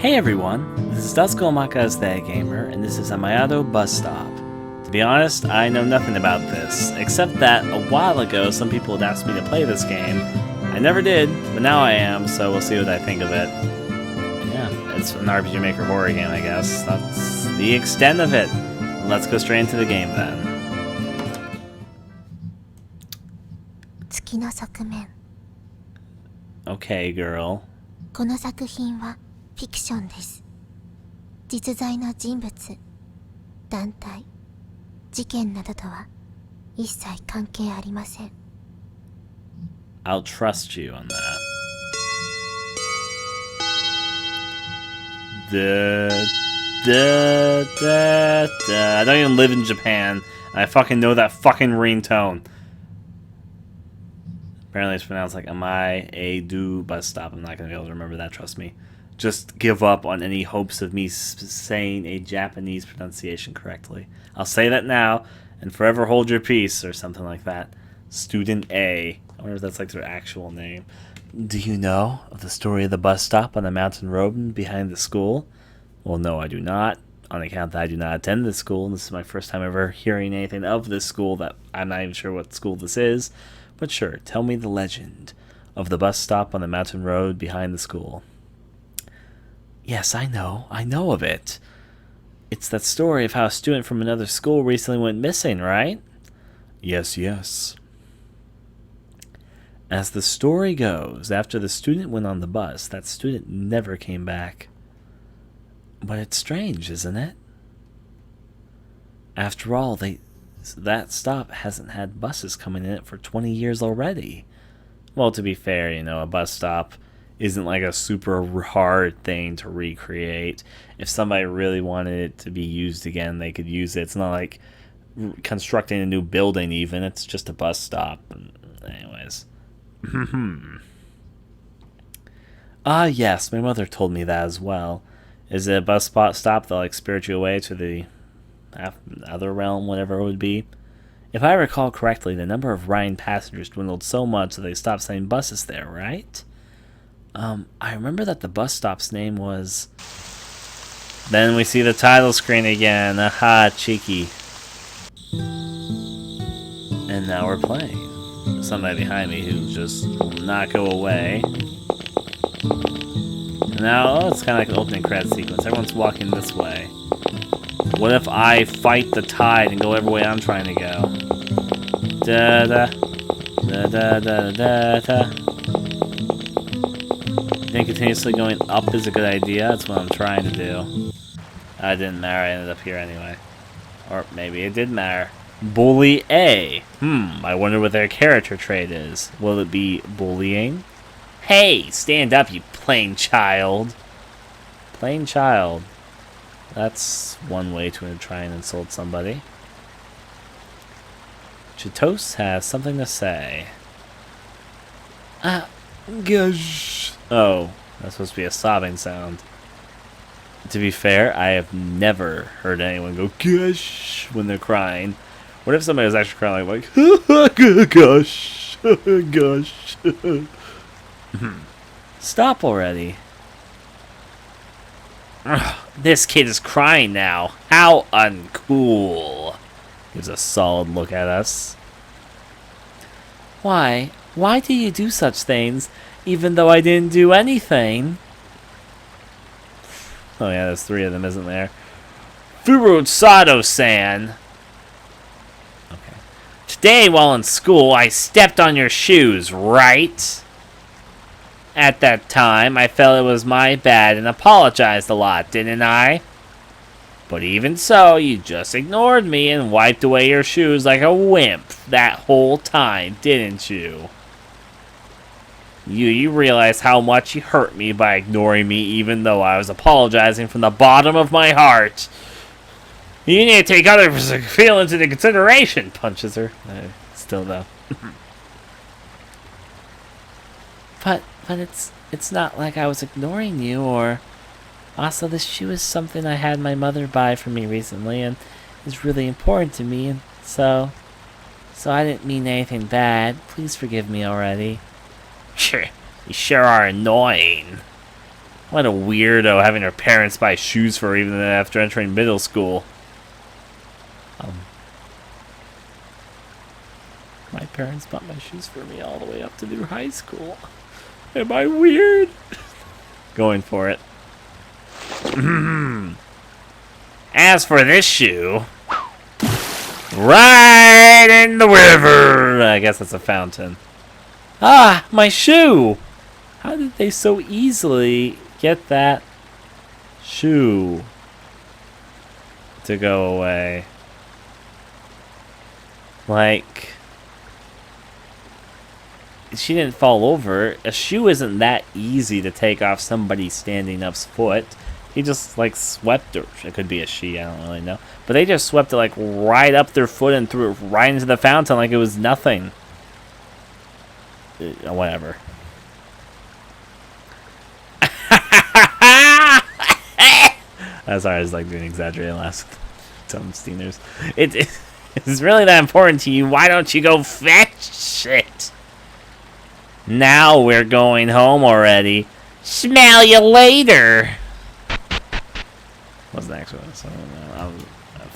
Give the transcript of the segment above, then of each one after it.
Hey everyone, this is AestheticGamer, and this is Amayado Bus Stop. To be honest, I know nothing about this, except that a while ago some people had asked me to play this game. I never did, but now I am, so we'll see what I think of it. Yeah, it's an RPG Maker horror game, I guess. That's the extent of it. Let's go straight into the game then. 月の側面 Okay, girl. この作品はフィクションです。実在の人物、団体、事件などとは一切関係ありません。I'll trust you on that. I don't even live in Japan. I fucking know that fucking ringtone. Apparently it's pronounced like Amayado Bus Stop. I'm not going to be able to remember that, trust me. Just give up on any hopes of me saying a Japanese pronunciation correctly. I'll say that now, and forever hold your peace, or something like that. Student A. I wonder if that's like their actual name. Do you know of the story of the bus stop on the mountain road behind the school? Well, no, I do not. On account that I do not attend this school, and this is my first time ever hearing anything of this school, that I'm not even sure what school this is. But sure, tell me the legend of the bus stop on the mountain road behind the school. Yes, I know of it. It's that story of how a student from another school recently went missing, right? Yes. As the story goes, after the student went on the bus, that student never came back. But it's strange, isn't it? After all, that stop hasn't had buses coming in it for 20 years already. Well, to be fair, a bus stop isn't like a super hard thing to recreate. If somebody really wanted it to be used again, they could use it. It's not like constructing a new building even. It's just a bus stop. Anyways. Yes, my mother told me that as well. Is it a bus stop that'll like spirit you away to the other realm, whatever it would be? If I recall correctly, the number of Rhine passengers dwindled so much that they stopped sending buses there, right? I remember that the bus stop's name was... Then we see the title screen again. Aha, cheeky. And now we're playing. There's somebody behind me who just will not go away. And now, it's kind of like an opening credit sequence. Everyone's walking this way. What if I fight the tide and go every way I'm trying to go? Da-da. Da-da-da-da-da. I think continuously going up is a good idea. That's what I'm trying to do. It didn't matter. I ended up here anyway. Or maybe it did matter. Bully A. I wonder what their character trait is. Will it be bullying? Hey, stand up, you plain child. Plain child. That's one way to try and insult somebody. Chitos has something to say. Gosh. Oh, that's supposed to be a sobbing sound. To be fair, I have never heard anyone go gosh when they're crying. What if somebody was actually crying like gosh, gosh. Stop already. Ugh, this kid is crying now. How uncool. Gives a solid look at us. Why? Why do you do such things, even though I didn't do anything? Oh yeah, there's 3 of them, isn't there? Furusato-san! Okay. Today, while in school, I stepped on your shoes, right? At that time, I felt it was my bad and apologized a lot, didn't I? But even so, you just ignored me and wiped away your shoes like a wimp that whole time, didn't you? You realize how much you hurt me by ignoring me even though I was apologizing from the bottom of my heart. You need to take other feelings into consideration, punches her. Still though. But it's not like I was ignoring you, or... Also, this shoe is something I had my mother buy for me recently, and it's really important to me, and so I didn't mean anything bad. Please forgive me already. Sure, you sure are annoying. What a weirdo having her parents buy shoes for her even after entering middle school. My parents bought my shoes for me all the way up to through high school. Am I weird? Going for it. As for this shoe, right in the river. I guess that's a fountain. Ah, my shoe! How did they so easily get that shoe to go away? Like, she didn't fall over. A shoe isn't that easy to take off somebody standing up's foot. He just, like, swept her. It could be a she, I don't really know. But they just swept it, like, right up their foot and threw it right into the fountain like it was nothing. Whatever. I'm sorry, I was, like, doing exaggerated last some Steeners. It's really that important to you. Why don't you go fetch it? Now we're going home already. Smell you later. What's the next one? So, I'm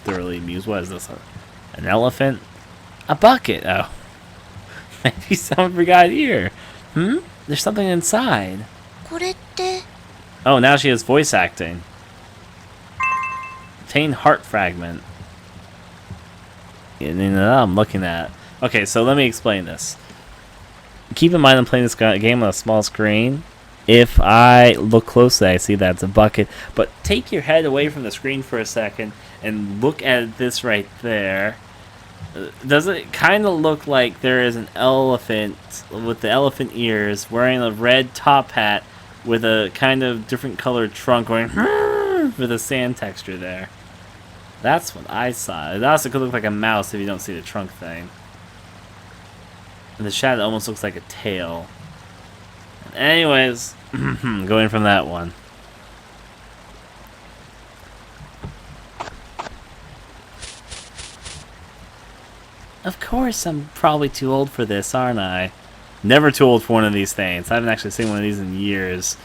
thoroughly amused. What is this? An elephant? A bucket. Oh. Maybe someone forgot here. There's something inside. これって Oh, now she has voice acting. Obtain heart fragment. I'm looking at. Okay, so let me explain this. Keep in mind I'm playing this game on a small screen. If I look closely, I see that's a bucket. But take your head away from the screen for a second and look at this right there. Does it kind of look like there is an elephant with the elephant ears wearing a red top hat with a kind of different colored trunk going with a sand texture there? That's what I saw. It also could look like a mouse if you don't see the trunk thing. And the shadow almost looks like a tail. Anyways, going from that one. Of course, I'm probably too old for this, aren't I? Never too old for one of these things. I haven't actually seen one of these in years.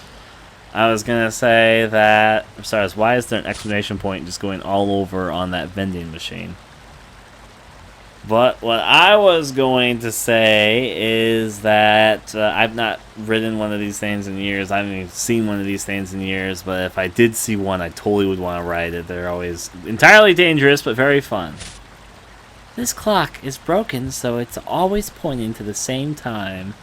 I was gonna say that... I'm sorry, why is there an exclamation point just going all over on that vending machine? But what I was going to say is that I've not ridden one of these things in years. I haven't even seen one of these things in years. But if I did see one, I totally would want to ride it. They're always entirely dangerous, but very fun. This clock is broken, so it's always pointing to the same time.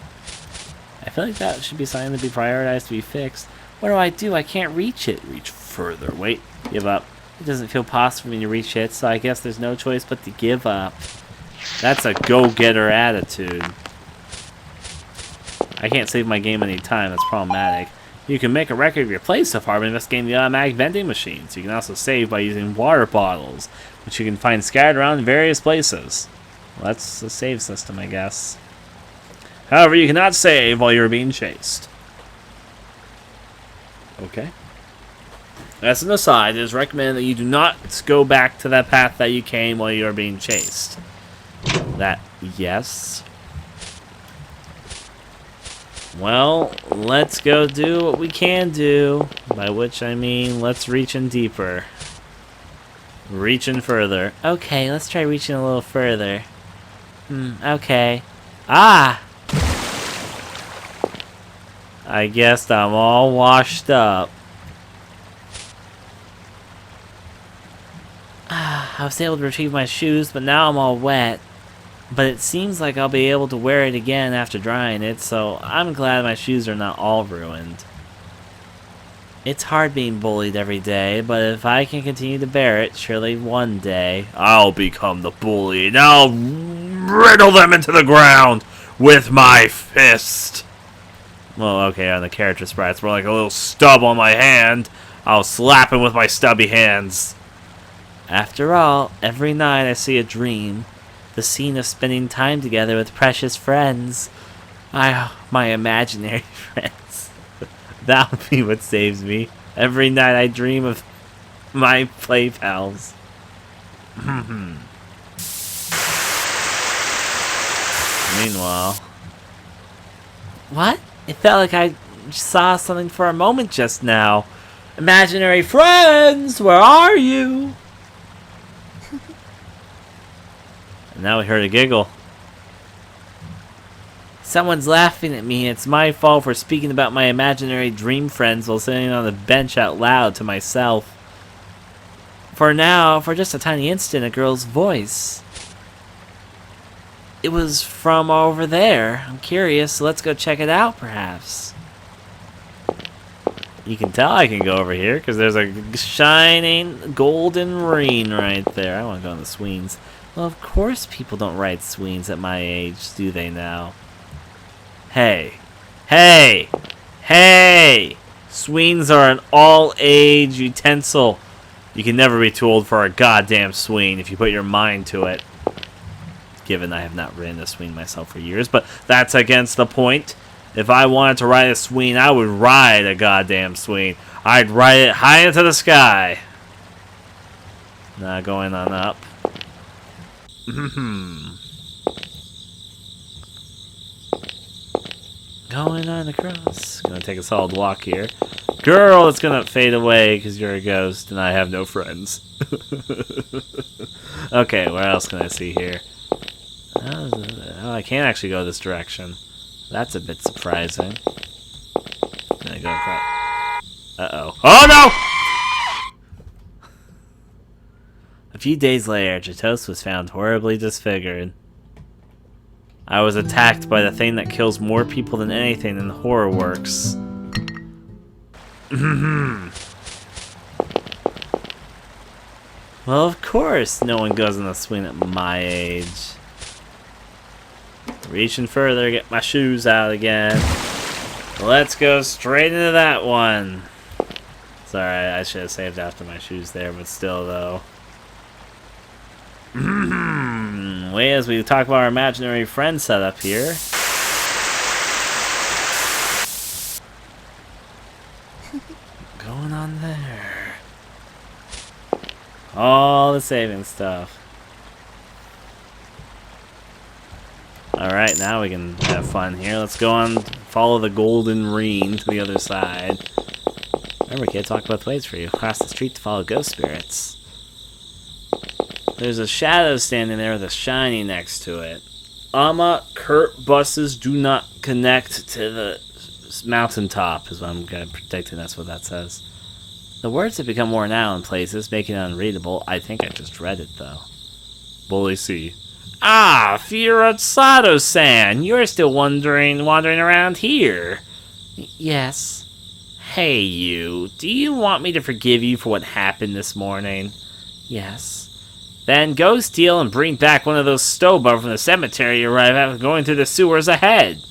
I feel like that should be something to be prioritized to be fixed. What do? I can't reach it. Reach further. Wait. Give up. It doesn't feel possible for me to reach it, so I guess there's no choice but to give up. That's a go-getter attitude. I can't save my game any time. That's problematic. You can make a record of your play so far by investigating the automatic vending machines. You can also save by using water bottles, which you can find scattered around in various places. Well, that's the save system, I guess. However, you cannot save while you're being chased. Okay. As an aside, it is recommended that you do not go back to that path that you came while you are being chased. That, yes. Well, let's go do what we can do. By which I mean, let's reach in deeper. Reaching further. Okay, let's try reaching a little further. Okay. Ah! I guess I'm all washed up. I was able to retrieve my shoes, but now I'm all wet. But it seems like I'll be able to wear it again after drying it, so I'm glad my shoes are not all ruined. It's hard being bullied every day, but if I can continue to bear it, surely one day I'll become the bully and I'll riddle them into the ground with my fist. Well, okay, on the character sprites, more like a little stub on my hand. I'll slap him with my stubby hands. After all, every night I see a dream. The scene of spending time together with precious friends. My imaginary friends. That'll be what saves me. Every night I dream of my play pals. Meanwhile... What? It felt like I saw something for a moment just now. Imaginary friends, where are you? And now we heard a giggle. Someone's laughing at me. It's my fault for speaking about my imaginary dream friends while sitting on the bench out loud to myself. For just a tiny instant, a girl's voice. It was from over there. I'm curious, so let's go check it out, perhaps. You can tell I can go over here, because there's a shining golden ring right there. I want to go on the sweens. Well, of course people don't ride sweens at my age, do they now? Hey. Hey! Hey! Sweens are an all-age utensil. You can never be too old for a goddamn sween if you put your mind to it. Given I have not ridden a sween myself for years, but that's against the point. If I wanted to ride a sween, I would ride a goddamn sween. I'd ride it high into the sky. Now going on up. Going on across. Gonna take a solid walk here. Girl, it's gonna fade away because you're a ghost and I have no friends. Okay, what else can I see here? Oh, I can't actually go this direction. That's a bit surprising. Can I go across? Uh-oh. Oh, no! A few days later, Jatos was found horribly disfigured. I was attacked by the thing that kills more people than anything in horror works. Well, of course, no one goes on a swing at my age. Reaching further, get my shoes out again. Let's go straight into that one. Sorry, I should have saved after my shoes there, but still, though. Wait, as we talk about our imaginary friend setup here. Going on there. All the saving stuff. Alright, now we can have fun here. Let's go on, follow the golden ring to the other side. Remember, kids, walk both ways for you. Cross the street to follow ghost spirits. There's a shadow standing there with a shiny next to it. Kurt buses do not connect to the mountaintop, is what I'm predicting. That's what that says. The words have become worn out in places, making it unreadable. I think I just read it, though. Bully C. Ah, Fiorazzato-san, you're still wandering around here. Yes. Hey, you. Do you want me to forgive you for what happened this morning? Yes. Then go steal and bring back one of those Stoba from the cemetery you arrive at going through the sewers ahead.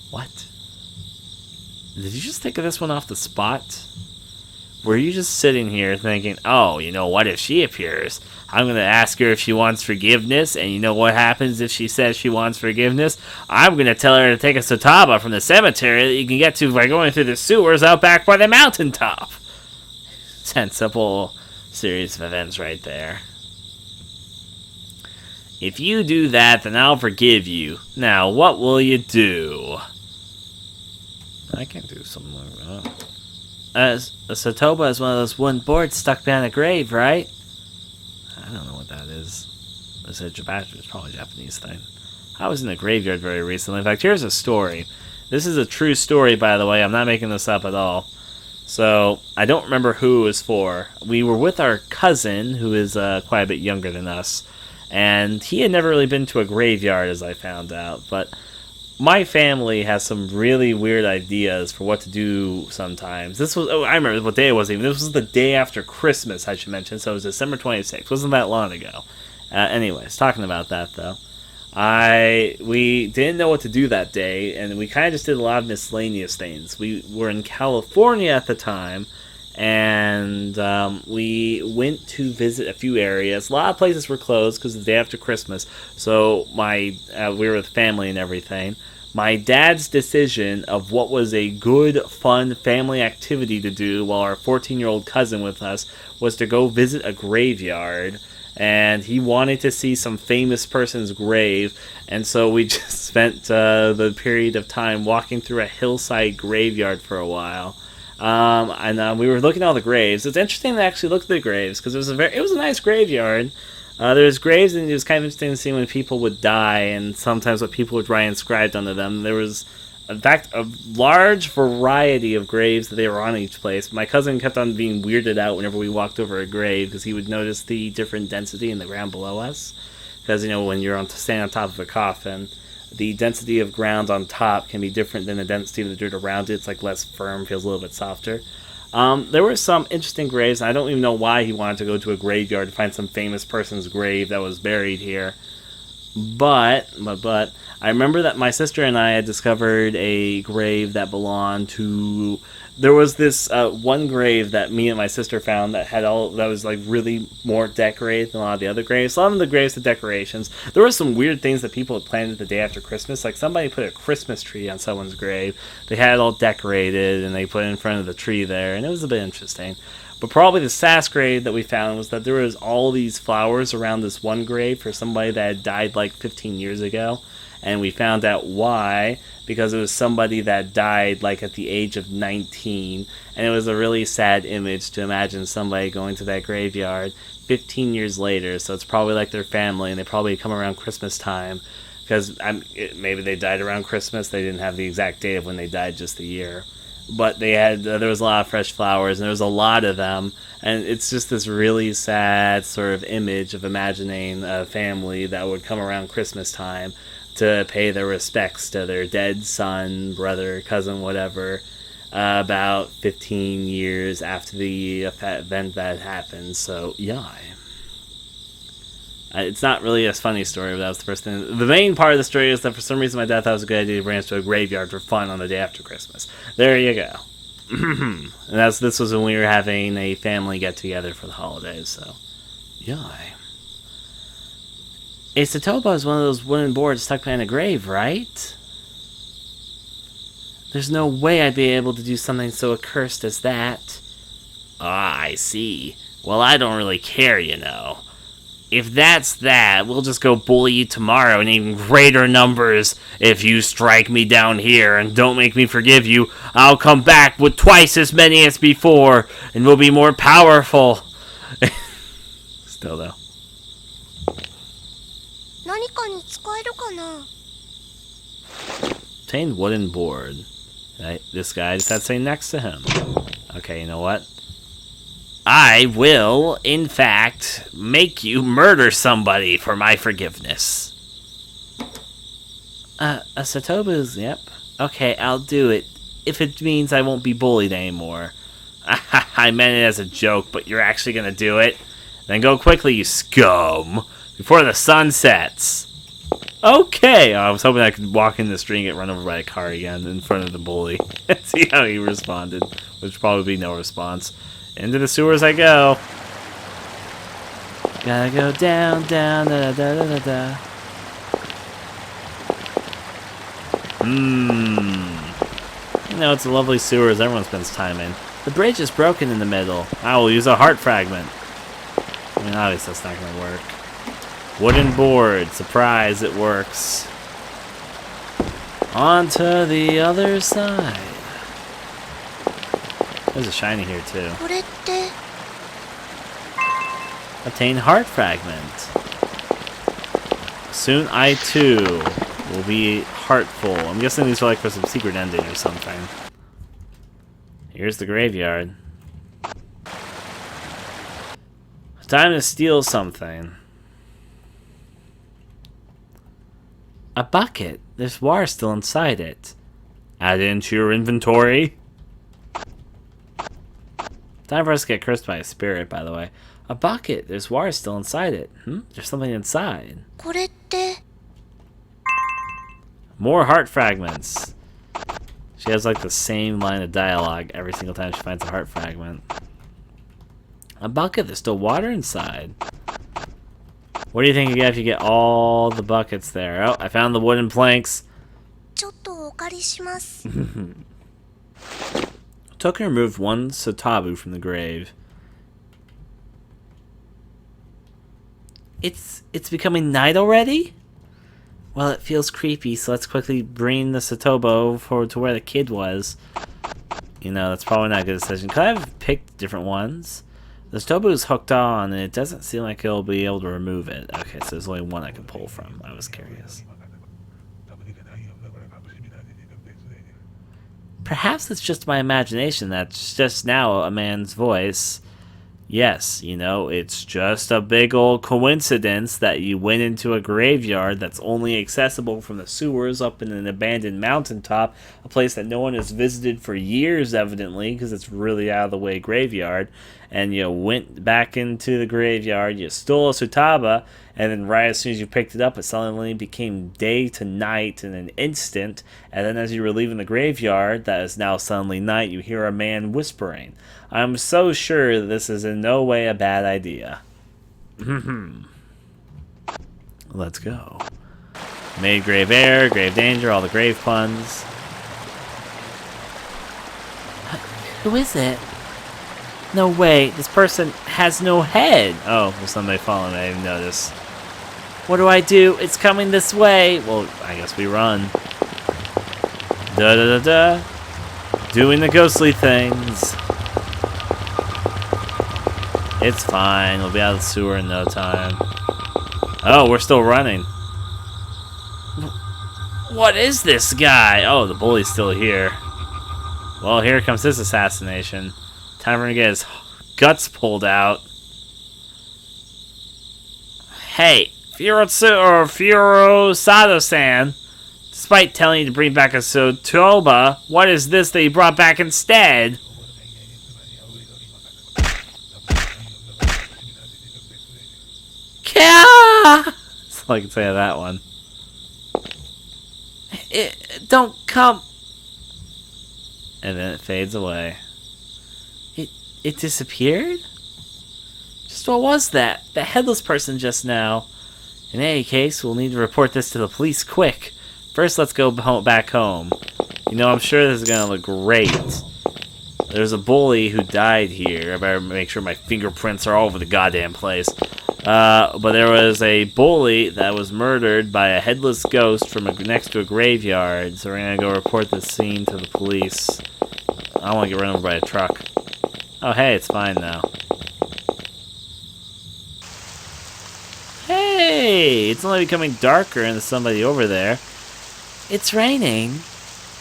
What? Did you just think of this one off the spot? Were you just sitting here thinking, oh, you know what, if she appears, I'm going to ask her if she wants forgiveness, and you know what happens if she says she wants forgiveness? I'm going to tell her to take a Sotaba from the cemetery that you can get to by going through the sewers out back by the mountaintop. Sensible series of events right there. If you do that, then I'll forgive you. Now, what will you do? I can't do something like that. A Sotoba is one of those wooden boards stuck behind a grave, right? I don't know what that is. It's probably a Japanese thing. I was in a graveyard very recently. In fact, here's a story. This is a true story, by the way. I'm not making this up at all. So, I don't remember who it was for. We were with our cousin, who is quite a bit younger than us. And he had never really been to a graveyard, as I found out. But my family has some really weird ideas for what to do sometimes. This was, I remember what day it was even. This was the day after Christmas, I should mention. So it was December 26th. Wasn't that long ago. Anyways, talking about that, though. We didn't know what to do that day, and we kind of just did a lot of miscellaneous things. We were in California at the time, and we went to visit a few areas. A lot of places were closed because the day after Christmas, so we were with family and everything. My dad's decision of what was a good, fun family activity to do while our 14-year-old cousin with us was to go visit a graveyard. and he wanted to see some famous person's grave, and so we just spent the period of time walking through a hillside graveyard for a while. And we were looking at all the graves. It's interesting to actually look at the graves because it was a nice graveyard. There's graves, and it was kind of interesting to see when people would die, and sometimes what people would write inscribed under them. There was, in fact, a large variety of graves that they were on each place. My cousin kept on being weirded out whenever we walked over a grave because he would notice the different density in the ground below us. Because, when you're standing on top of a coffin, the density of ground on top can be different than the density of the dirt around it. It's like less firm, feels a little bit softer. There were some interesting graves, and I don't even know why he wanted to go to a graveyard to find some famous person's grave that was buried here. But I remember that my sister and I had discovered a grave that belonged to... There was this one grave that me and my sister found that was like really more decorated than a lot of the other graves. A lot of the graves had decorations. There were some weird things that people had planned the day after Christmas. Like somebody put a Christmas tree on someone's grave. They had it all decorated and they put it in front of the tree there, and it was a bit interesting. But probably the sass grave that we found was that there was all these flowers around this one grave for somebody that had died like 15 years ago. And we found out why, because it was somebody that died like at the age of 19, and it was a really sad image to imagine somebody going to that graveyard 15 years later. So it's probably like their family, and they probably come around Christmas time, because maybe they died around Christmas. They didn't have the exact date of when they died, just the year, but they had there was a lot of fresh flowers, and there was a lot of them, and it's just this really sad sort of image of imagining a family that would come around Christmas time to pay their respects to their dead son, brother, cousin, whatever, about 15 years after the event that happened. So, yeah. It's not really a funny story, but that was the first thing. The main part of the story is that for some reason my dad thought it was a good idea to bring us to a graveyard for fun on the day after Christmas. There you go. And this was when we were having a family get-together for the holidays, so, yeah. A Satoba is one of those wooden boards stuck behind a grave, right? There's no way I'd be able to do something so accursed as that. Ah, I see. Well, I don't really care, If that's that, we'll just go bully you tomorrow in even greater numbers. If you strike me down here and don't make me forgive you, I'll come back with twice as many as before, and we'll be more powerful. Still, though. Obtained wooden board. Right, this guy just had to say next to him. Okay, you know what? I will, in fact, make you murder somebody for my forgiveness. A Satobu's, yep. Okay, I'll do it. If it means I won't be bullied anymore. I meant it as a joke, but you're actually gonna do it? Then go quickly, you scum, before the sun sets. Okay, I was hoping I could walk in the street and get run over by a car again in front of the bully. See how he responded, which would probably be no response. Into the sewers I go. Gotta go down, down, da da da da da. It's a lovely sewers everyone spends time in. The bridge is broken in the middle. I will use a heart fragment. I mean, obviously that's not gonna work. Wooden board. Surprise, it works. On to the other side. There's a shiny here, too. Obtain heart fragment. Soon I, too, will be heartful. I'm guessing these are like for some secret ending or something. Here's the graveyard. Time to steal something. A bucket. There's water still inside it. Add it into your inventory. Time for us to get cursed by a spirit, by the way. A bucket. There's water still inside it. There's something inside. More heart fragments. She has like the same line of dialogue every single time she finds a heart fragment. A bucket. There's still water inside. What do you think you get if you get all the buckets there? Oh, I found the wooden planks. Token removed one Satabu from the grave. It's becoming night already? Well, it feels creepy, so let's quickly bring the Satobo forward to where the kid was. You know, that's probably not a good decision. Could I have picked different ones? The Satobo is hooked on, and it doesn't seem like it'll be able to remove it. Okay, so there's only one I can pull from. I was curious. Perhaps it's just my imagination that's just now a man's voice. Yes, you know, it's just a big old coincidence that you went into a graveyard that's only accessible from the sewers up in an abandoned mountaintop, a place that no one has visited for years, evidently, because it's really out of the way graveyard. And you went back into the graveyard, you stole a Sutaba, and then right as soon as you picked it up, it suddenly became day to night in an instant. And then as you were leaving the graveyard, that is now suddenly night, you hear a man whispering. I'm so sure this is in no way a bad idea. Let's go. Made grave air, grave danger, all the grave puns. Who is it? No way, this person has no head. Oh, there's somebody following me, I didn't notice. What do I do? It's coming this way. Well, I guess we run. Da da da da. Doing the ghostly things. It's fine. We'll be out of the sewer in no time. Oh, we're still running. What is this guy? Oh, the bully's still here. Well, here comes his assassination. Time for him to get his guts pulled out. Hey, Furosado-san. Despite telling you to bring back a Sotoba, what is this that you brought back instead? That's all I can say of that one. Don't come. And then it fades away. It disappeared? Just what was that? The headless person just now. In any case, we'll need to report this to the police quick. First, let's go back home. You know, I'm sure this is going to look great. There's a bully who died here. I better make sure my fingerprints are all over the goddamn place. But there was a bully that was murdered by a headless ghost from next to a graveyard. So we're going to go report the scene to the police. I don't want to get run over by a truck. Oh, hey, it's fine now. Hey, it's only becoming darker and there's somebody over there. It's raining.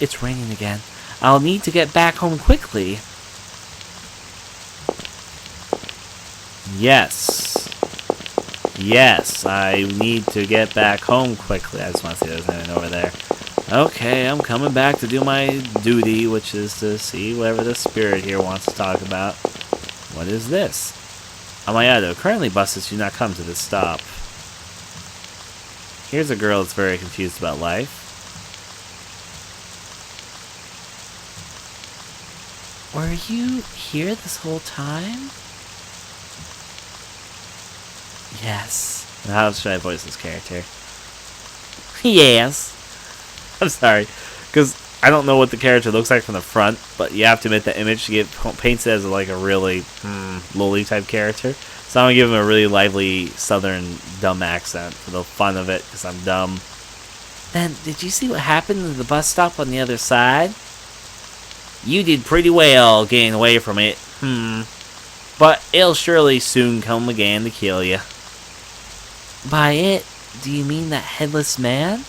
It's raining again. I'll need to get back home quickly. Yes. Yes, I need to get back home quickly. I just want to see if there's anything over there. Okay, I'm coming back to do my duty, which is to see whatever the spirit here wants to talk about. What is this? Amayado, currently buses do not come to this stop. Here's a girl that's very confused about life. Were you here this whole time? Yes. How should I voice this character? Yes. I'm sorry, because I don't know what the character looks like from the front, but you have to admit the image paints it as like a really lowly type character. So I'm going to give him a really lively southern dumb accent for the fun of it, because I'm dumb. Then, did you see what happened at the bus stop on the other side? You did pretty well getting away from it. But it'll surely soon come again to kill you. By it, do you mean that headless man?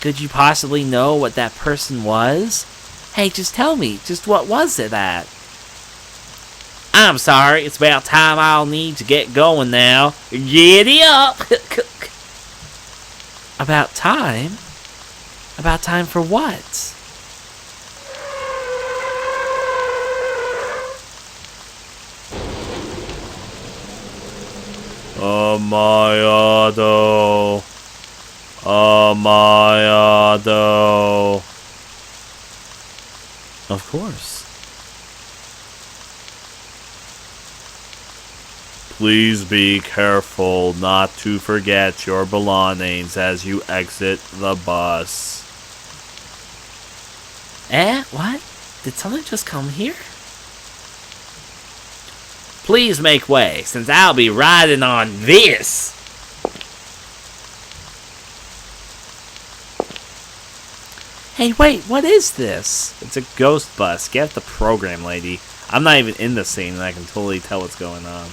Could you possibly know what that person was? Hey, just tell me, just what was it that? I'm sorry, it's about time I'll need to get going now. Giddy up! About time? About time for what? Amayado. Amayado. Of course. Please be careful not to forget your belongings as you exit the bus. What? Did someone just come here? Please make way, since I'll be riding on this. Hey, wait, what is this? It's a ghost bus. Get the program, lady. I'm not even in the scene, and I can totally tell what's going on.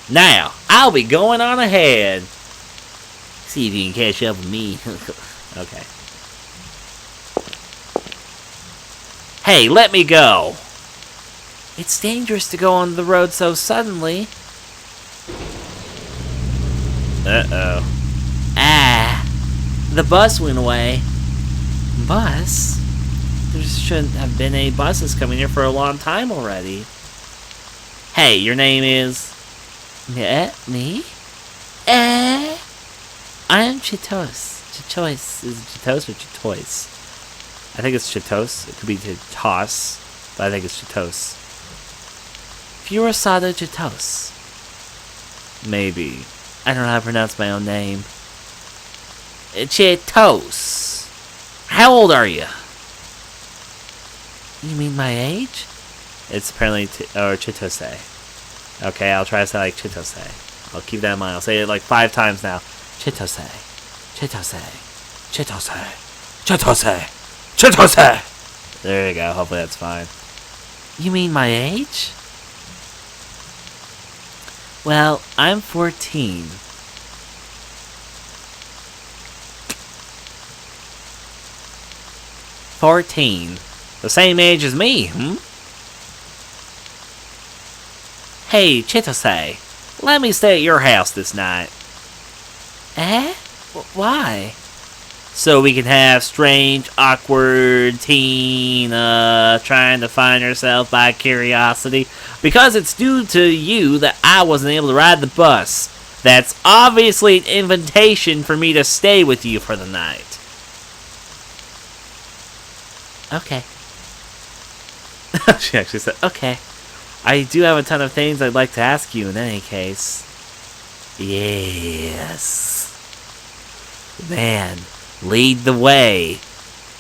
Now, I'll be going on ahead. See if you can catch up with me. Okay. Hey, let me go. It's dangerous to go on the road so suddenly. Uh-oh. Ah, the bus went away. Bus? There shouldn't have been any buses coming here for a long time already. Hey, your name is... Me? I'm Chitos. Chitos. Is it Chitos or Chitois? I think it's Chitos. It could be Chitos, but I think it's Chitos. Furasado Chitos. Maybe. I don't know how to pronounce my own name. Chitos. How old are you? You mean my age? It's apparently Chitose. Okay, I'll try to say like Chitose. I'll keep that in mind. I'll say it like 5 times now. Chitose. Chitose. Chitose. Chitose. Chitose. There you go. Hopefully that's fine. You mean my age? Well, I'm 14. 14. The same age as me, Hey, Chitose, let me stay at your house this night. Eh? Why? So we can have strange, awkward teen, trying to find herself by curiosity. Because it's due to you that I wasn't able to ride the bus. That's obviously an invitation for me to stay with you for the night. Okay. She actually said, okay. I do have a ton of things I'd like to ask you in any case. Yes. Man, lead the way.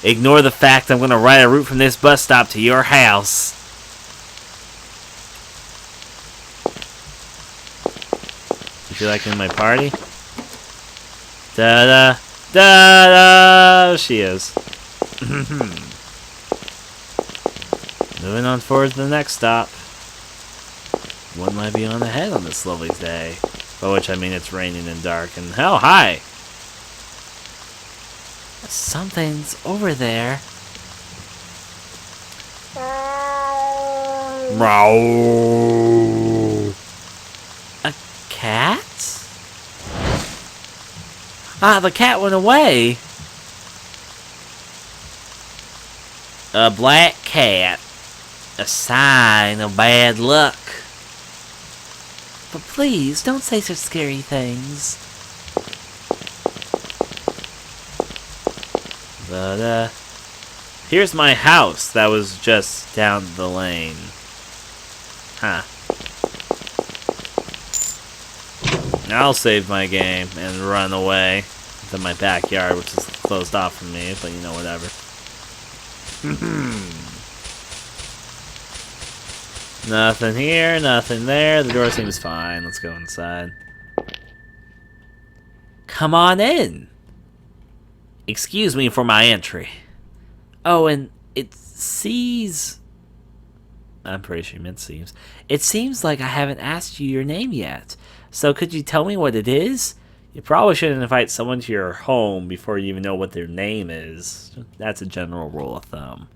Ignore the fact I'm going to ride a route from this bus stop to your house. Would you like in my party? Da-da, da-da. She is. Moving on forward to the next stop. What might be on ahead on this lovely day? By which I mean it's raining and dark and... Oh, hi! Something's over there. Meow. A cat? Ah, the cat went away! A black cat. A sign of bad luck. But please, don't say such scary things. But, here's my house that was just down the lane. Huh. I'll save my game and run away to my backyard, which is closed off from me, but you know, whatever. Nothing here, nothing there. The door seems fine. Let's go inside. Come on in. Excuse me for my entry. Oh, and it seems... I'm pretty sure you meant seems. It seems like I haven't asked you your name yet. So could you tell me what it is? You probably shouldn't invite someone to your home before you even know what their name is. That's a general rule of thumb.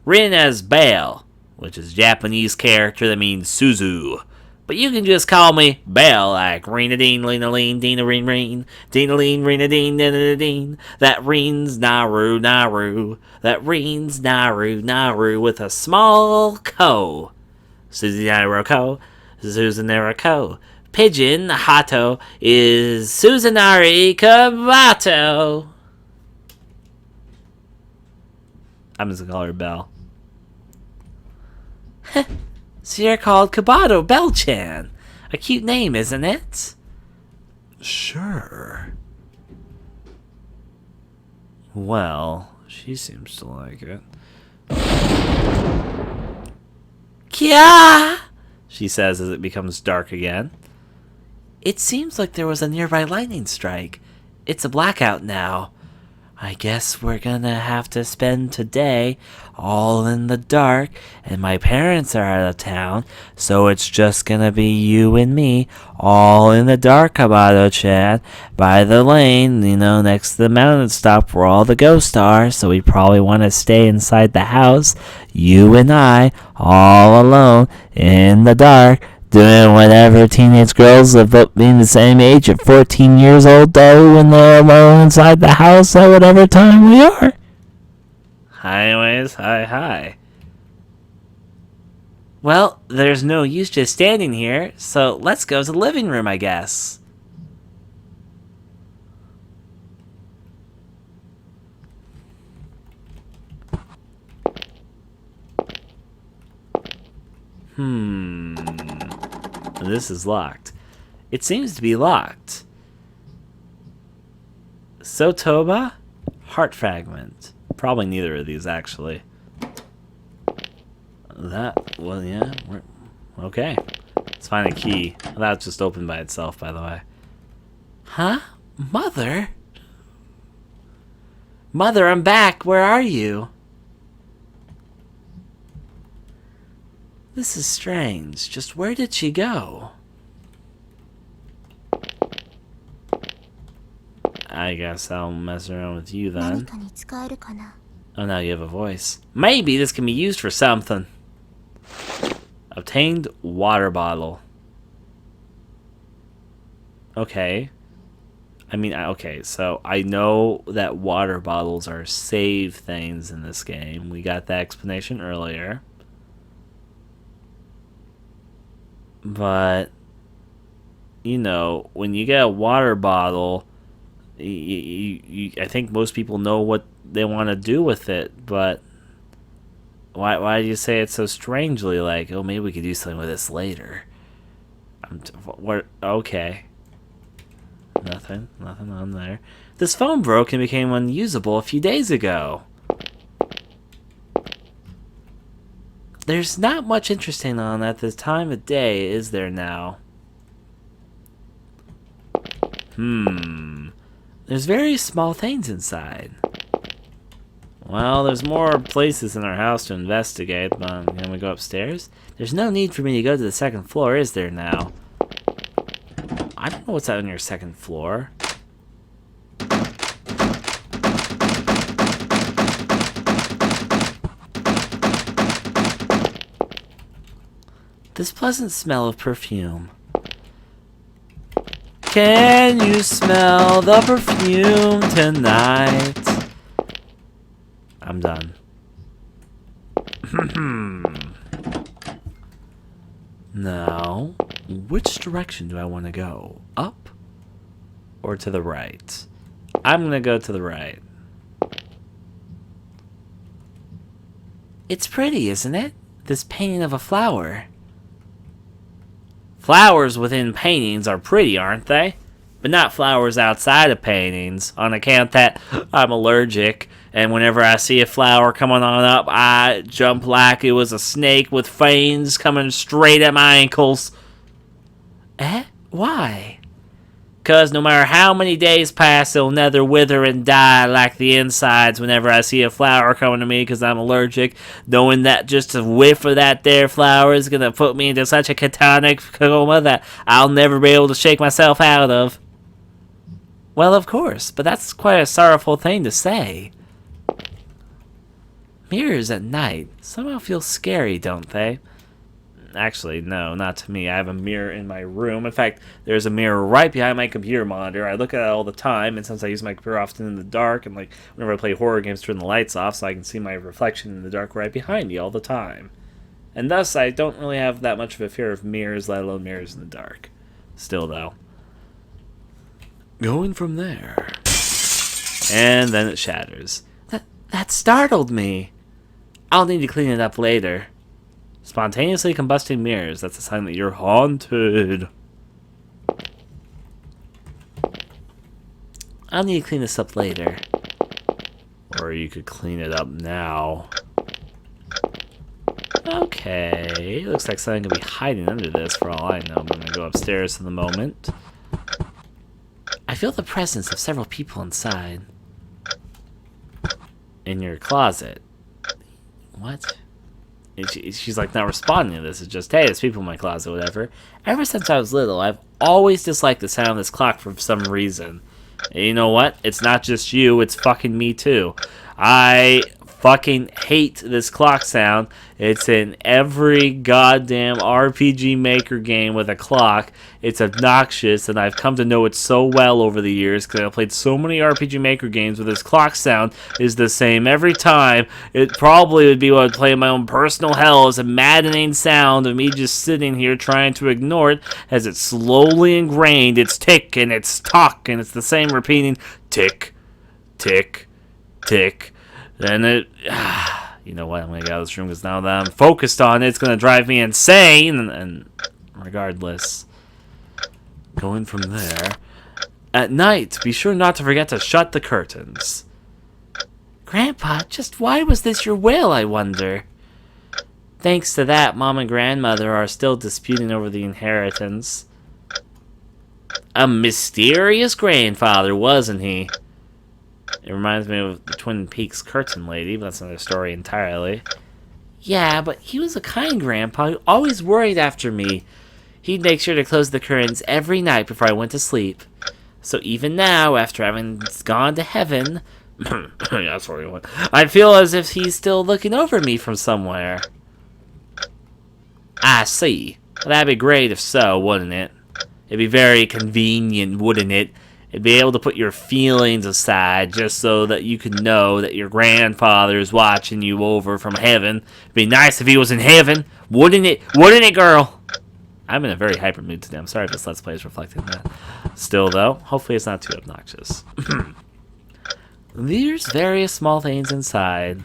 Written as Belle, which is a Japanese character that means Suzu. But you can just call me Belle, like Reen-a-deen, Lena-leen, Dina-reen-reen, Dina-leen, Reen-a-deen, Dina-da-deen. That Reen's Naru, Naru. That Reen's Naru, Naru with a small ko. Suzy Naru-ko, Susan Naru-ko. Pigeon, Hato, is Susanari Kabato. I'm just gonna call her Belle. So you're called Kabato Bell-chan. A cute name, isn't it? Sure. Well, she seems to like it. Kya! She says as it becomes dark again. It seems like there was a nearby lightning strike. It's a blackout now. I guess we're gonna have to spend today all in the dark, and my parents are out of town, so it's just gonna be you and me, all in the dark, Amayado-chan, by the lane, next to the mountain stop where all the ghosts are, so we probably want to stay inside the house, you and I, all alone, in the dark, doing whatever teenage girls of being the same age at 14 years old do when they're alone inside the house at whatever time we are. Anyways, hi. Well, there's no use just standing here, so let's go to the living room, I guess. This is locked. It seems to be locked. Sotoba? Heart fragment. Probably neither of these, actually. Yeah. Okay. Let's find a key. That just opened by itself, by the way. Huh? Mother? Mother, I'm back. Where are you? This is strange. Just where did she go? I guess I'll mess around with you then. Oh, now you have a voice. Maybe this can be used for something. Obtained water bottle. Okay. Okay, so I know that water bottles are save things in this game. We got that explanation earlier. But, when you get a water bottle, I think most people know what they want to do with it, but why do you say it so strangely, like, oh, maybe we could do something with this later? Okay. Nothing on there. This phone broke and became unusable a few days ago. There's not much interesting on at this time of day, is there now? There's very small things inside. Well, there's more places in our house to investigate, but can we go upstairs? There's no need for me to go to the second floor, is there now? I don't know what's out on your second floor. This pleasant smell of perfume. Can you smell the perfume tonight? I'm done. Now, which direction do I want to go? Up or to the right? I'm going to go to the right. It's pretty, isn't it? This painting of a flower. Flowers within paintings are pretty, aren't they? But not flowers outside of paintings, on account that I'm allergic, and whenever I see a flower coming on up, I jump like it was a snake with fangs coming straight at my ankles. Why? 'Cause no matter how many days pass, it'll neither wither and die like the insides whenever I see a flower coming to me, because I'm allergic, knowing that just a whiff of that there flower is going to put me into such a catatonic coma that I'll never be able to shake myself out of. Well, of course, but that's quite a sorrowful thing to say. Mirrors at night somehow feel scary, don't they? Actually, no, not to me. I have a mirror in my room. In fact, there's a mirror right behind my computer monitor. I look at it all the time, and since I use my computer often in the dark, and like whenever I play horror games, turn the lights off so I can see my reflection in the dark right behind me all the time. And thus, I don't really have that much of a fear of mirrors, let alone mirrors in the dark. Still, though. Going from there. And then it shatters. That startled me. I'll need to clean it up later. Spontaneously combusting mirrors. That's a sign that you're haunted. I'll need to clean this up later. Or you could clean it up now. Okay. Looks like something could be hiding under this for all I know. I'm going to go upstairs for the moment. I feel the presence of several people inside. in your closet. What? And she's like not responding to this. It's just, hey, there's people in my closet, whatever. Ever since I was little, I've always disliked the sound of this clock for some reason. And you know what? It's not just you, it's fucking me too. I fucking hate this clock sound. It's in every goddamn RPG Maker game with a clock. It's obnoxious, and I've come to know it so well over the years because I've played so many RPG Maker games where this clock sound is the same every time. It probably would be what I'd play in my own personal hell as a maddening sound of me just sitting here trying to ignore it as it's slowly ingrained. It's tick and it's tock, and it's the same repeating tick, tick, tick. Then it, you know what, I'm going to get out of this room because now that I'm focused on it, it's going to drive me insane. And regardless, going from there, at night, be sure not to forget to shut the curtains. Grandpa, just why was this your will, I wonder? Thanks to that, Mom and Grandmother are still disputing over the inheritance. A mysterious grandfather, wasn't he? It reminds me of the Twin Peaks curtain lady, but that's another story entirely. Yeah, but he was a kind grandpa who always worried after me. He'd make sure to close the curtains every night before I went to sleep. So even now, after having gone to heaven, yeah, that's where he went, I feel as if he's still looking over me from somewhere. I see. Well, that'd be great if so, wouldn't it? It'd be very convenient, wouldn't it? And be able to put your feelings aside just so that you can know that your grandfather is watching you over from heaven. It'd be nice if he was in heaven, wouldn't it? Wouldn't it, girl? I'm in a very hyper mood today. I'm sorry if this Let's Play is reflecting that. Still, though, hopefully it's not too obnoxious. There's various small things inside.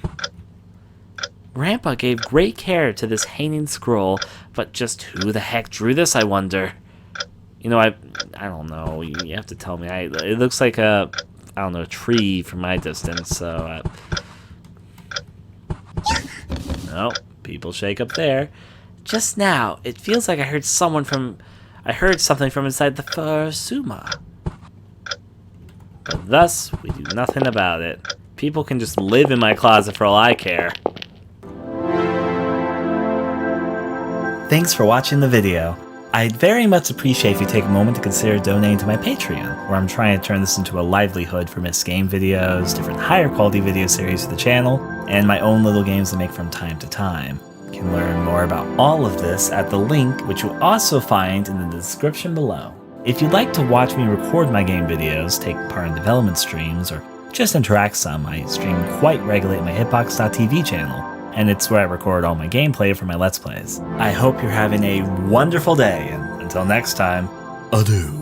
Grandpa gave great care to this hanging scroll, but just who the heck drew this, I wonder? You know, I don't know. You have to tell me. It looks like a, I don't know, a tree from my distance. So, no, people shake up there. Just now, it feels like I heard something from inside the Fursuma. But thus, we do nothing about it. People can just live in my closet for all I care. Thanks for watching the video. I'd very much appreciate if you take a moment to consider donating to my Patreon, where I'm trying to turn this into a livelihood for missed game videos, different higher quality video series for the channel, and my own little games I make from time to time. You can learn more about all of this at the link, which you'll also find in the description below. If you'd like to watch me record my game videos, take part in development streams, or just interact some, I stream quite regularly at my Hitbox.tv channel, and it's where I record all my gameplay for my Let's Plays. I hope you're having a wonderful day, and until next time, adieu.